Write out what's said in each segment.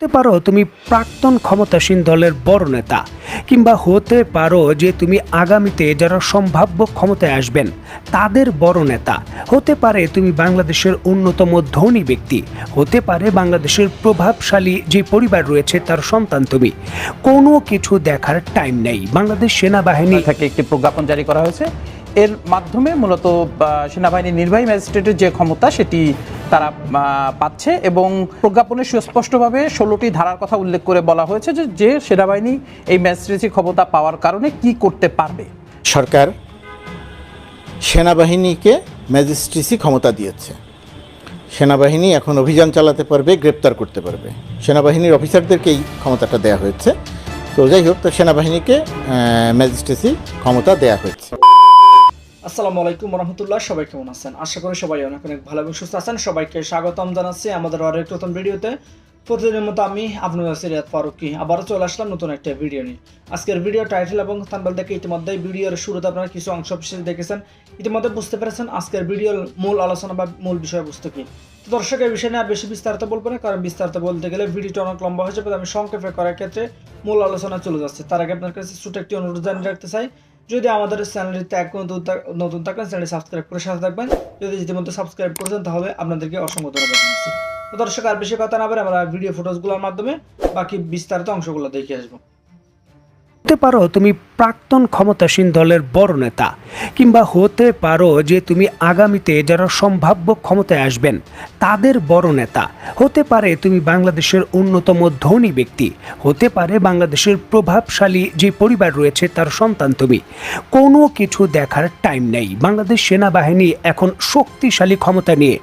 হতে পারো তুমি প্রাক্তন ক্ষমতাসীন দলের বড় নেতা, কিংবা হতে পারো যে তুমি আগামীতে যারা সম্ভাব্য ক্ষমতায় আসবেন তাদের বড় নেতা, হতে পারে তুমি বাংলাদেশের অন্যতম ধনী ব্যক্তি, হতে পারে বাংলাদেশের প্রভাবশালী যে পরিবার রয়েছে তার সন্তান তুমি। কোনো কিছু দেখার টাইম নেই। বাংলাদেশ সেনাবাহিনী থেকে একটি প্রজ্ঞাপন জারি করা হয়েছে। এর মাধ্যমে মূলত সেনাবাহিনীর নির্বাহী ম্যাজিস্ট্রেটের যে ক্ষমতা সেটি তারা পাচ্ছে এবং প্রজ্ঞাপনে সুস্পষ্টভাবে 16টি ধারার কথা উল্লেখ করে বলা হয়েছে যে সেনাবাহিনী এই ম্যাজিস্ট্রেসি ক্ষমতা পাওয়ার কারণে কি করতে পারবে। সরকার সেনাবাহিনীকে ম্যাজিস্ট্রেসি ক্ষমতা দিয়েছে। সেনাবাহিনী এখন অভিযান চালাতে পারবে, গ্রেপ্তার করতে পারবে। সেনাবাহিনীর অফিসারদেরকে এই ক্ষমতাটা দেওয়া হয়েছে। তো যাই হোক, তো সেনাবাহিনীকে ম্যাজিস্ট্রেসি ক্ষমতা দেওয়া হয়েছে। আসসালামু আলাইকুম রহমতুল্লাহ, সবাই কেমন আছেন? আশা করি সবাই অনেক অনেক ভালো এবং সুস্থ আছেন। সবাইকে স্বাগতম জানাচ্ছি আমাদের আরেক নতুন ভিডিওতে। প্রতিদিনের মতো আমি আপনার রিয়াদ ফারুকি আবারও চলে আসলাম নতুন একটা ভিডিও নিয়ে। আজকের ভিডিও টাইটেল এবং থাম্বনেল দেখে ইতিমধ্যেই ভিডিওর শুরুতে আপনারা কিছু অংশ বিশেষ দেখেছেন, ইতিমধ্যে বুঝতে পেরেছেন আজকের ভিডিওর মূল আলোচনা বা মূল বিষয়বস্তু কি। তো দর্শক, এই বিষয় নিয়ে আর বেশি বিস্তারিত বলবো না, কারণ বিস্তারিত বলতে গেলে ভিডিওটা অনেক লম্বা হয়ে যাবে। আমি সংক্ষেপে করার ক্ষেত্রে মূল আলোচনা চলে যাচ্ছে। তার আগে আপনার কাছে ছোট একটি অনুরোধ জানিয়ে রাখতে চাই, যদি আমাদের চ্যানেলটিতে এক নতুন থাকবেন চ্যানেলটি সাবস্ক্রাইব করে সাথে থাকবেন। যদি ইতিমধ্যে সাবস্ক্রাইব করেছেন তাহলে আপনাদেরকে অসংখ্য ধন্যবাদ জানাচ্ছি। তো দর্শক, আর বেশি কথা না বলে আমরা ভিডিও ফুটেজগুলোর মাধ্যমে বাকি বিস্তারিত অংশগুলো দেখে আসবো। হতে পারো তুমি প্রাক্তন ক্ষমতাসীন দলের বড় নেতা, কিংবা হতে পারো যে তুমি আগামীতে যারা সম্ভাব্য ক্ষমতায় আসবেন তাদের বড় নেতা, হতে পারে তুমি বাংলাদেশের অন্যতম ধনী ব্যক্তি, হতে পারে বাংলাদেশের প্রভাবশালী যে পরিবার রয়েছে তার সন্তান তুমি। কোনো কিছু দেখার টাইম নেই। বাংলাদেশ সেনাবাহিনী এখন শক্তিশালী ক্ষমতা নিয়ে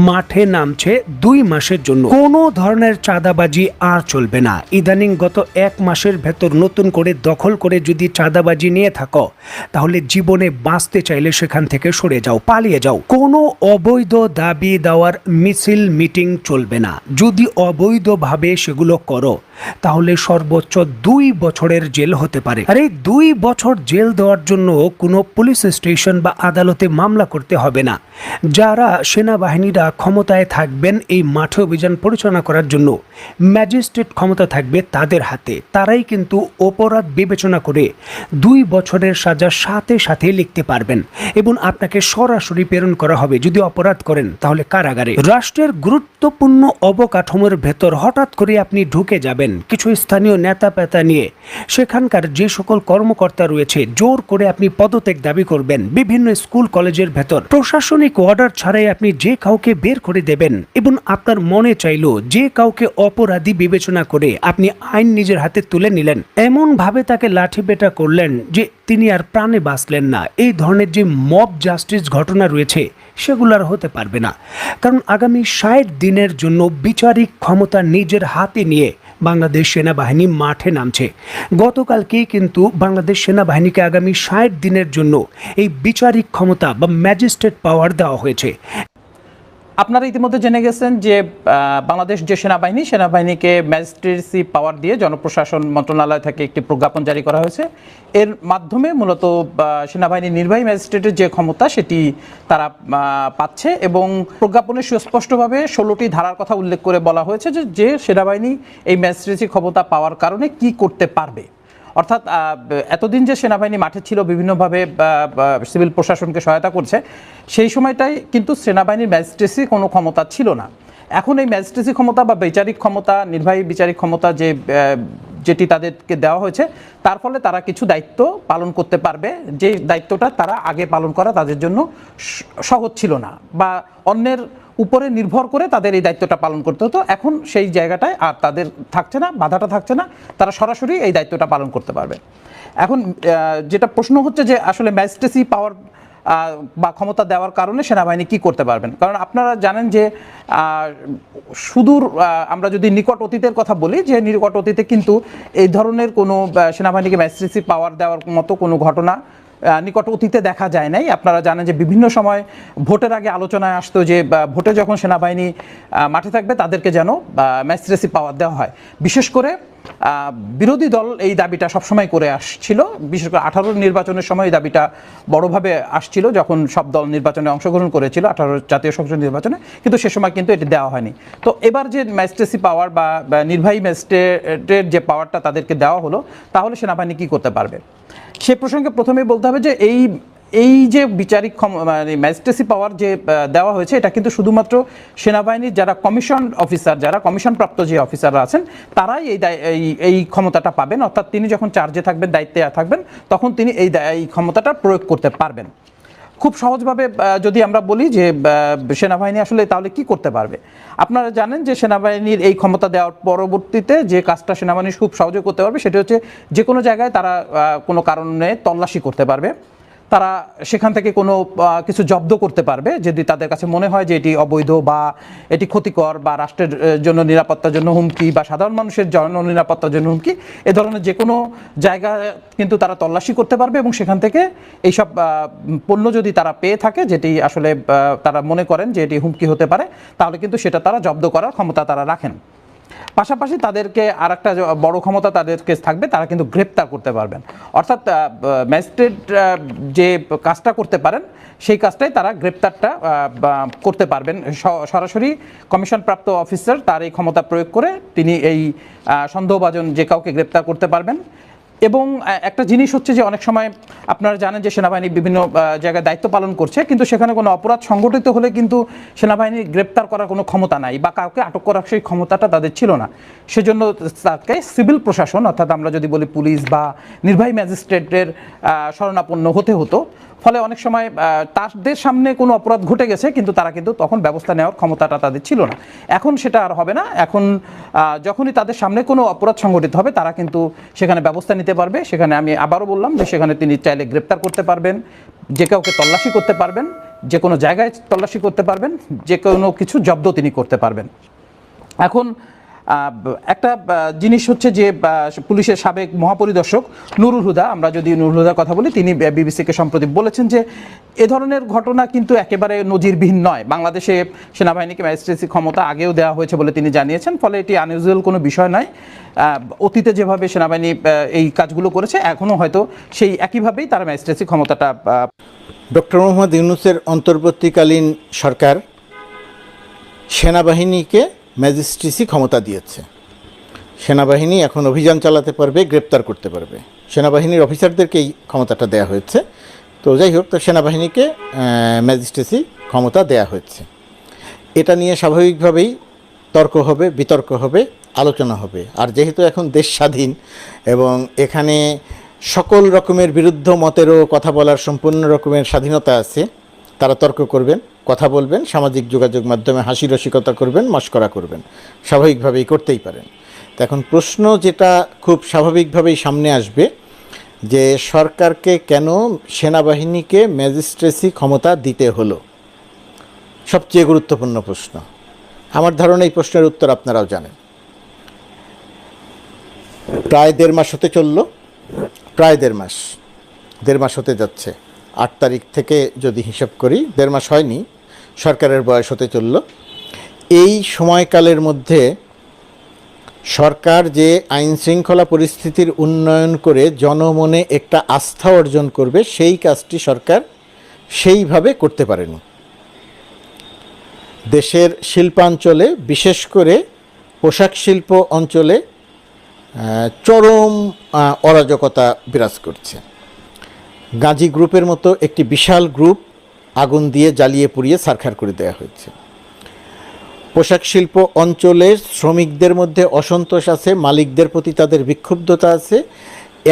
মাঠে নামছে 2 মাসের জন্য। কোনো ধরনের চাঁদাবাজি আর চলবে না। ইদানিং গত 1 মাসের ভেতর নতুন করে দখল করে যদি চাঁদাবাজি নিয়ে থাকো তাহলে জীবনে বাঁচতে চাইলে সেখান থেকে সরে যাও, পালিয়ে যাও। কোনো অবৈধ দাবি দেওয়ার মিছিল মিটিং চলবে না। যদি অবৈধভাবে সেগুলো করো তাহলে সর্বোচ্চ 2 বছরের জেল হতে পারে। আর এই 2 বছর জেল দেওয়ার জন্য কোনো পুলিশ স্টেশন বা আদালতে মামলা করতে হবে না। যারা সেনাবাহিনীরা ক্ষমতায় থাকবেন এই মাঠে অভিযান পরিচালনা করার জন্য, ম্যাজিস্ট্রেট ক্ষমতা থাকবে তাদের হাতে। তারাই কিন্তু অপরাধ বিবেচনা করে 2 বছরের সাজা সাথে সাথে লিখতে পারবেন এবং আপনাকে সরাসরি প্রেরণ করা হবে। যদি অপরাধ করেন তাহলে কারাগারে। রাষ্ট্রের গুরুত্বপূর্ণ অবকাঠামোর ভেতর হঠাৎ করে আপনি ঢুকে যাবেন কিছু স্থানীয় নেতা পেতা নিয়ে। সেখানকার যে সকল কর্মকর্তা রয়েছে জোর করে আপনি পদত্যাগ দাবি করবেন। বিভিন্ন স্কুল কলেজের ভেতর প্রশাসনিক অর্ডার ছাড়াই আপনি যে কাউকে বের করে দেবেন এবং আপনার মনে চাইলো যে কাউকে অপরাধী বিবেচনা করে আপনি আইন নিজের হাতে তুলে নিলেন। এমন ভাবে তাকে লাঠি পেটা করলেন যে তিনি আর প্রাণে বাঁচলেন না। এই ধরনের যে মব জাস্টিস ঘটনা রয়েছে সেগুলো আর হতে পারবে না, কারণ আগামী 60 দিনের জন্য বিচারিক ক্ষমতা নিজের হাতে নিয়ে বাংলাদেশ সেনাবাহিনী মাঠে নামছে। গতকালকেই কিন্তু বাংলাদেশ সেনাবাহিনীকে আগামী 60 দিনের জন্য এই বিচারিক ক্ষমতা বা ম্যাজিস্ট্রেট পাওয়ার দেওয়া হয়েছে। আপনারা ইতিমধ্যে জেনে গেছেন যে বাংলাদেশ যে সেনাবাহিনীকে ম্যাজিস্ট্রেসি পাওয়ার দিয়ে জনপ্রশাসন মন্ত্রণালয় থেকে একটি প্রজ্ঞাপন জারি করা হয়েছে। এর মাধ্যমে মূলত সেনাবাহিনীর নির্বাহী ম্যাজিস্ট্রেটের যে ক্ষমতা সেটি তারা পাচ্ছে এবং প্রজ্ঞাপনে সুস্পষ্টভাবে 16টি ধারার কথা উল্লেখ করে বলা হয়েছে যে সেনাবাহিনী এই ম্যাজিস্ট্রেসি ক্ষমতা পাওয়ার কারণে কি করতে পারবে। অর্থাৎ এতদিন যে সেনাবাহিনী মাঠে ছিল, বিভিন্নভাবে সিভিল প্রশাসনকে সহায়তা করছে, সেই সময়টাই কিন্তু সেনাবাহিনীর ম্যাজিস্ট্রেসি কোনো ক্ষমতা ছিল না। এখন এই ম্যাজিস্ট্রেসি ক্ষমতা বা বিচারিক ক্ষমতা, নির্বাহী বিচারিক ক্ষমতা যেটি তাদেরকে দেওয়া হয়েছে, তার ফলে তারা কিছু দায়িত্ব পালন করতে পারবে, যে দায়িত্বটা তারা আগে পালন করা তাদের জন্য সহজ ছিল না বা অন্যের উপরে নির্ভর করে তাদের এই দায়িত্বটা পালন করতে হতো। এখন সেই জায়গাটায় আর তাদের থাকছে না, বাধাটা থাকছে না, তারা সরাসরি এই দায়িত্বটা পালন করতে পারবে। এখন যেটা প্রশ্ন হচ্ছে যে আসলে ম্যাজিস্ট্রেসি পাওয়ার বা ক্ষমতা দেওয়ার কারণে সেনাবাহিনী কি করতে পারবেন। কারণ আপনারা জানেন যে সুদূর আমরা যদি নিকট অতীতের কথা বলি, যে নিকট অতীতে কিন্তু এই ধরনের কোনো সেনাবাহিনীকে ম্যাজিস্ট্রেসি পাওয়ার দেওয়ার মতো কোনো ঘটনা নিকট অতীতে দেখা যায় নাই। আপনারা জানেন যে বিভিন্ন সময় ভোটের আগে আলোচনায় আসতো যে ভোটে যখন সেনাবাহিনী মাঠে থাকবে তাদেরকে যেন ম্যাজিস্ট্রেসি পাওয়ার দেওয়া হয়। বিশেষ করে বিরোধী দল এই দাবিটা সবসময় করে আসছিল, বিশেষ করে 18 নির্বাচনের সময় এই দাবিটা বড়ভাবে আসছিল, যখন সব দল নির্বাচনে অংশগ্রহণ করেছিল 18 জাতীয় সংসদ নির্বাচনে, কিন্তু সে সময় কিন্তু এটি দেওয়া হয়নি। তো এবার যে ম্যাজিস্ট্রেসি পাওয়ার বা নির্বাহী ম্যাজিস্ট্রেটের যে পাওয়ারটা তাদেরকে দেওয়া হলো, তাহলে সেনাবাহিনী কি করতে পারবে? সে প্রসঙ্গে প্রথমেই বলতে হবে যে এই যে বিচারিক মানে ম্যাজিস্ট্রেসি পাওয়ার যে দেওয়া হয়েছে, এটা কিন্তু শুধুমাত্র সেনাবাহিনীর যারা কমিশন অফিসার, যারা কমিশনপ্রাপ্ত যে অফিসাররা আছেন, তারাই এই ক্ষমতাটা পাবেন। অর্থাৎ তিনি যখন চার্জে থাকবেন, দায়িত্বে থাকবেন, তখন তিনি এই ক্ষমতাটা প্রয়োগ করতে পারবেন। খুব সহজভাবে যদি আমরা বলি যে সেনাবাহিনী আসলে তাহলে কি করতে পারবে, আপনারা জানেন যে সেনাবাহিনীর এই ক্ষমতা দেওয়ার পরবর্তীতে যে কাজটা সেনাবাহিনী খুব সহজে করতে পারবে সেটা হচ্ছে যে কোনো জায়গায় তারা কোনো কারণে তল্লাশি করতে পারবে, তারা সেখান থেকে কোনো কিছু জব্দ করতে পারবে যদি তাদের কাছে মনে হয় যে এটি অবৈধ বা এটি ক্ষতিকর বা রাষ্ট্রের জন্য নিরাপত্তার জন্য হুমকি বা সাধারণ মানুষের জন্য নিরাপত্তার জন্য হুমকি। এ ধরনের যে কোনো জায়গা কিন্তু তারা তল্লাশি করতে পারবে এবং সেখান থেকে এইসব পণ্য যদি তারা পেয়ে থাকে যেটি আসলে তারা মনে করেন যে এটি হুমকি হতে পারে, তাহলে কিন্তু সেটা তারা জব্দ করার ক্ষমতা তারা রাখেন। পাশাপাশি তাদেরকে আর একটা বড় ক্ষমতা তাদেরকে থাকবে, তারা কিন্তু গ্রেপ্তার করতে পারবেন। অর্থাৎ ম্যাজিস্ট্রেট যে কাজটা করতে পারেন সেই কাজটাই তারা গ্রেপ্তারটা করতে পারবেন। সরাসরি কমিশনপ্রাপ্ত অফিসার তার এই ক্ষমতা প্রয়োগ করে তিনি এই সন্দেহভাজন যে কাউকে গ্রেপ্তার করতে পারবেন। এবং একটা জিনিস হচ্ছে যে অনেক সময় আপনারা জানেন যে সেনাবাহিনী বিভিন্ন জায়গায় দায়িত্ব পালন করছে, কিন্তু সেখানে কোনো অপরাধ সংগঠিত হলে কিন্তু সেনাবাহিনীর গ্রেপ্তার করার কোনো ক্ষমতা নাই বা কাউকে আটক করার সেই ক্ষমতাটা তাদের ছিল না। সেজন্য তাকে সিভিল প্রশাসন, অর্থাৎ আমরা যদি বলি পুলিশ বা নির্বাহী ম্যাজিস্ট্রেটের শরণাপন্ন হতে হতো। ফলে অনেক সময় তাদের সামনে কোনো অপরাধ ঘটে গেছে কিন্তু তারা কিন্তু তখন ব্যবস্থা নেওয়ার ক্ষমতাটা তাদের ছিল না। এখন সেটা আর হবে না। এখন যখনই তাদের সামনে কোনো অপরাধ সংগঠিত হবে তারা কিন্তু সেখানে ব্যবস্থা নিতে পারবে। সেখানে আমি আবারও বললাম যে সেখানে তিনি চাইলে গ্রেপ্তার করতে পারবেন, যে কাউকে তল্লাশি করতে পারবেন, যে কোনো জায়গায় তল্লাশি করতে পারবেন, যে কোনো কিছু জব্দ তিনি করতে পারবেন। এখন একটা জিনিস হচ্ছে যে পুলিশের সাবেক মহাপরিদর্শক নুরুল হুদা, আমরা যদি নুরুল হুদার কথা বলি, তিনি বিবিসিকে সম্প্রতি বলেছেন যে এ ধরনের ঘটনা কিন্তু একেবারে নজিরবিহীন নয়। বাংলাদেশে সেনাবাহিনীকে ম্যাজিস্ট্রেসি ক্ষমতা আগেও দেওয়া হয়েছে বলে তিনি জানিয়েছেন, ফলে এটি আনইউজুয়াল কোনো বিষয় নয়। অতীতে যেভাবে সেনাবাহিনী এই কাজগুলো করেছে এখনও হয়তো সেই একইভাবেই তারা ম্যাজিস্ট্রেসি ক্ষমতাটা। ডক্টর মোহাম্মদ ইউনূসের অন্তর্বর্তীকালীন সরকার সেনাবাহিনীকে ম্যাজিস্ট্রেসি ক্ষমতা দিয়েছে। সেনাবাহিনী এখন অভিযান চালাতে পারবে, গ্রেপ্তার করতে পারবে। সেনাবাহিনীর অফিসারদেরকে এই ক্ষমতাটা দেওয়া হয়েছে। তো যাই হোক, তো সেনাবাহিনীকে ম্যাজিস্ট্রেসি ক্ষমতা দেওয়া হয়েছে। এটা নিয়ে স্বাভাবিকভাবেই তর্ক হবে, বিতর্ক হবে, আলোচনা হবে। আর যেহেতু এখন দেশ স্বাধীন এবং এখানে সকল রকমের বিরুদ্ধ মতেরও কথা বলার সম্পূর্ণ রকমের স্বাধীনতা আছে, তারা তর্ক করবেন, কথা বলবেন, সামাজিক যোগাযোগ মাধ্যমে হাসি রসিকতা করবেন, মশকরা করবেন, স্বাভাবিকভাবেই করতেই পারেন। তো এখন প্রশ্ন যেটা খুব স্বাভাবিকভাবেই সামনে আসবে যে সরকারকে কেন সেনাবাহিনীকে ম্যাজিস্ট্রেসি ক্ষমতা দিতে হলো, সবচেয়ে গুরুত্বপূর্ণ প্রশ্ন। আমার ধারণা এই প্রশ্নের উত্তর আপনারাও জানেন। প্রায় 1.5 মাস হতে চলল, প্রায় 1.5 মাস হতে যাচ্ছে। 8 তারিখ থেকে যদি হিসাব করি 1.5 মাস হয়নি, সরকারের বয়স হতে চলল। এই সময়কালের মধ্যে সরকার যে আইন শৃঙ্খলা পরিস্থিতির উন্নয়ন করে জনমনে একটা আস্থা অর্জন করবে, সেই কাজটি সরকার সেইভাবে করতে পারেনি। দেশের শিল্পাঞ্চলে, বিশেষ করে পোশাক শিল্প অঞ্চলে চরম অরাজকতা বিরাজ করছে। গাজী গ্রুপের মতো একটি বিশাল গ্রুপ আগুন দিয়ে জ্বালিয়ে পুড়িয়ে ছারখার করে দেওয়া হয়েছে। পোশাক শিল্প অঞ্চলের শ্রমিকদের মধ্যে অসন্তোষ আছে, মালিকদের প্রতি তাদের বিক্ষুব্ধতা আছে।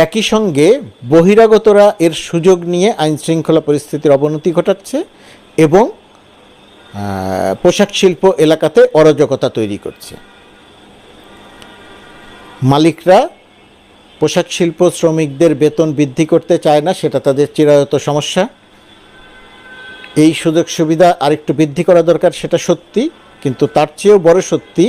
একই সঙ্গে বহিরাগতরা এর সুযোগ নিয়ে আইন শৃঙ্খলা পরিস্থিতির অবনতি ঘটাচ্ছে এবং পোশাক শিল্প এলাকাতে অরাজকতা তৈরি করছে। মালিকরা পোশাক শিল্প শ্রমিকদের বেতন বৃদ্ধি করতে চায় না, সেটা তাদের চিরায়ত সমস্যা। এই সুযোগ সুবিধা আরেকটু বৃদ্ধি করা দরকার, সেটা সত্যি, কিন্তু তার চেয়েও বড় সত্যি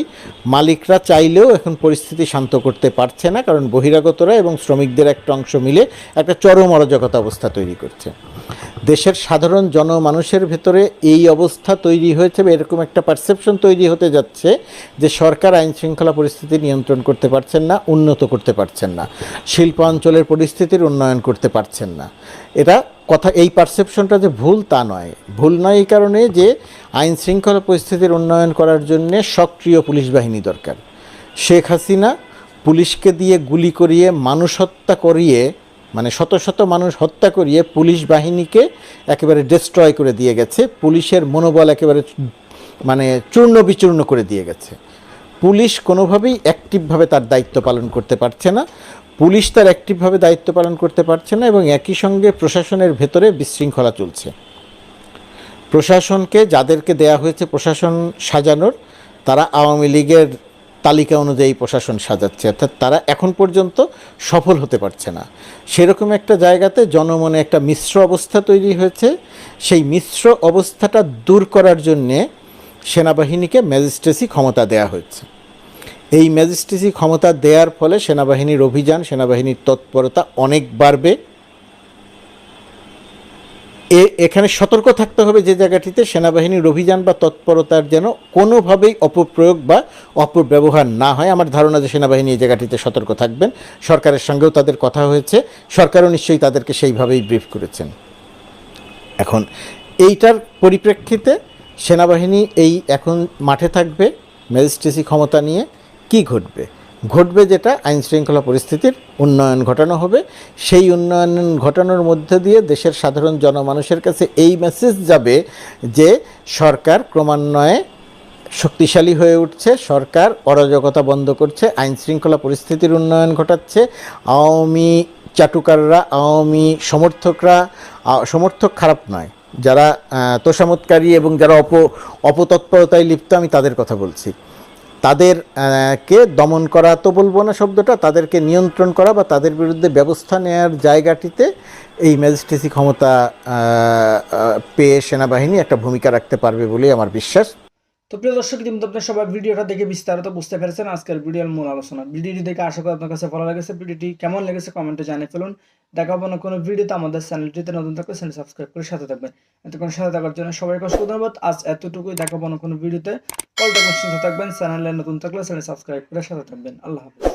মালিকরা চাইলেও এখন পরিস্থিতি শান্ত করতে পারছে না, কারণ বহিরাগতরা এবং শ্রমিকদের একটা অংশ মিলে একটা চরম অরাজকতা অবস্থা তৈরি করছে। দেশের সাধারণ জনমানুষের ভেতরে এই অবস্থা তৈরি হয়েছে বা এরকম একটা পারসেপশন তৈরি হতে যাচ্ছে যে সরকার আইন শৃঙ্খলা পরিস্থিতি নিয়ন্ত্রণ করতে পারছেন না, উন্নত করতে পারছেন না, শিল্পাঞ্চলের পরিস্থিতির উন্নয়ন করতে পারছেন না। এটা কথা, এই পারসেপশনটা যে ভুল তা নয়। ভুল নয় এই কারণে যে আইন শৃঙ্খলা পরিস্থিতির উন্নয়ন করার জন্যে সক্রিয় পুলিশ বাহিনী দরকার। শেখ হাসিনা পুলিশকে দিয়ে গুলি করিয়ে, মানুষ হত্যা করিয়ে, মানে শত শত মানুষ হত্যা করিয়ে পুলিশ বাহিনীকে একেবারে ডিস্ট্রয় করে দিয়ে গেছে, পুলিশের মনোবল একেবারে মানে চূর্ণ বিচূর্ণ করে দিয়ে গেছে। পুলিশ কোনোভাবেই অ্যাক্টিভভাবে তার দায়িত্ব পালন করতে পারছে না, পুলিশ তার অ্যাক্টিভভাবে দায়িত্ব পালন করতে পারছে না, এবং একই সঙ্গে প্রশাসনের ভেতরে বিশৃঙ্খলা চলছে। প্রশাসনকে যাদেরকে দেয়া হয়েছে প্রশাসন সাজানোর, তারা আওয়ামী লীগের তালিকা অনুযায়ী প্রশাসন সাজাচ্ছে, অর্থাৎ তারা এখন পর্যন্ত সফল হতে পারছে না। সেরকম একটা জায়গাতে জনমনে একটা মিশ্র অবস্থা তৈরি হয়েছে। সেই মিশ্র অবস্থাটা দূর করার জন্যে সেনাবাহিনীকে ম্যাজিস্ট্রেসি ক্ষমতা দেয়া হয়েছে। এই ম্যাজিস্ট্রেসি ক্ষমতা দেওয়ার ফলে সেনাবাহিনীর অভিযান, সেনাবাহিনীর তৎপরতা অনেক বাড়বে। এখানে সতর্ক থাকতে হবে যে জায়গাটিতে সেনাবাহিনীর অভিযান বা তৎপরতার যেন কোনোভাবেই অপপ্রয়োগ বা অপব্যবহার না হয়। আমার ধারণা যে সেনাবাহিনী এই জায়গাটিতে সতর্ক থাকবেন। সরকারের সঙ্গেও তাদের কথা হয়েছে, সরকারও নিশ্চয়ই তাদেরকে সেইভাবেই ব্রিফ করেছেন। এখন এইটার পরিপ্রেক্ষিতে সেনাবাহিনী এই এখন মাঠে থাকবে ম্যাজিস্ট্রেসি ক্ষমতা নিয়ে। কি ঘটবে যেটা আইন শৃঙ্খলা পরিস্থিতির উন্নয়ন ঘটানো হবে। সেই উন্নয়ন ঘটানোর মধ্যে দিয়ে দেশের সাধারণ জনমানুষের কাছে এই মেসেজ যাবে যে সরকার ক্রমান্বয়ে শক্তিশালী হয়ে উঠছে, সরকার অরাজকতা বন্ধ করছে, আইন শৃঙ্খলা পরিস্থিতির উন্নয়ন ঘটাচ্ছে। আওয়ামী চাটুকাররা, আওয়ামী সমর্থক খারাপ নয়, যারা তোষামতকারী এবং যারা অপতৎপরতায় লিপ্ত, আমি তাদের কথা বলছি, তাদেরকে দমন করা তো বলবো না শব্দটা, তাদেরকে নিয়ন্ত্রণ করা বা তাদের বিরুদ্ধে ব্যবস্থা নেওয়ার জায়গাটিতে এই ম্যাজিস্ট্রেসি ক্ষমতা পেয়ে সেনাবাহিনী একটা ভূমিকা রাখতে পারবে বলেই আমার বিশ্বাস। তো প্রিয় দর্শক, কিন্তু আপনার সবাই ভিডিওটা দেখে বিস্তারিত বুঝতে পেরেছেন আজকের ভিডিওর মূল আলোচনা। ভিডিওটি দেখে আশা করি আপনার কাছে ভালো লেগেছে। ভিডিওটি কেমন লেগেছে কমেন্টে জানিয়ে ফেলুন। দেখাবো না কোনো ভিডিওতে। আমাদের চ্যানেলটিতে নতুন থাকলে চ্যানেল সাবস্ক্রাইব করে সাথে থাকবেন। এতক্ষণ সাথে থাকার জন্য সবাইকে অসংখ্য ধন্যবাদ। আজ এতটুকুই। দেখাবো না কোনো ভিডিওতে। কল থাকবেন, সুস্থ থাকবেন। চ্যানেলে নতুন থাকলে চ্যানেল সাবস্ক্রাইব করে সাথে থাকবেন। আল্লাহ হাফেজ।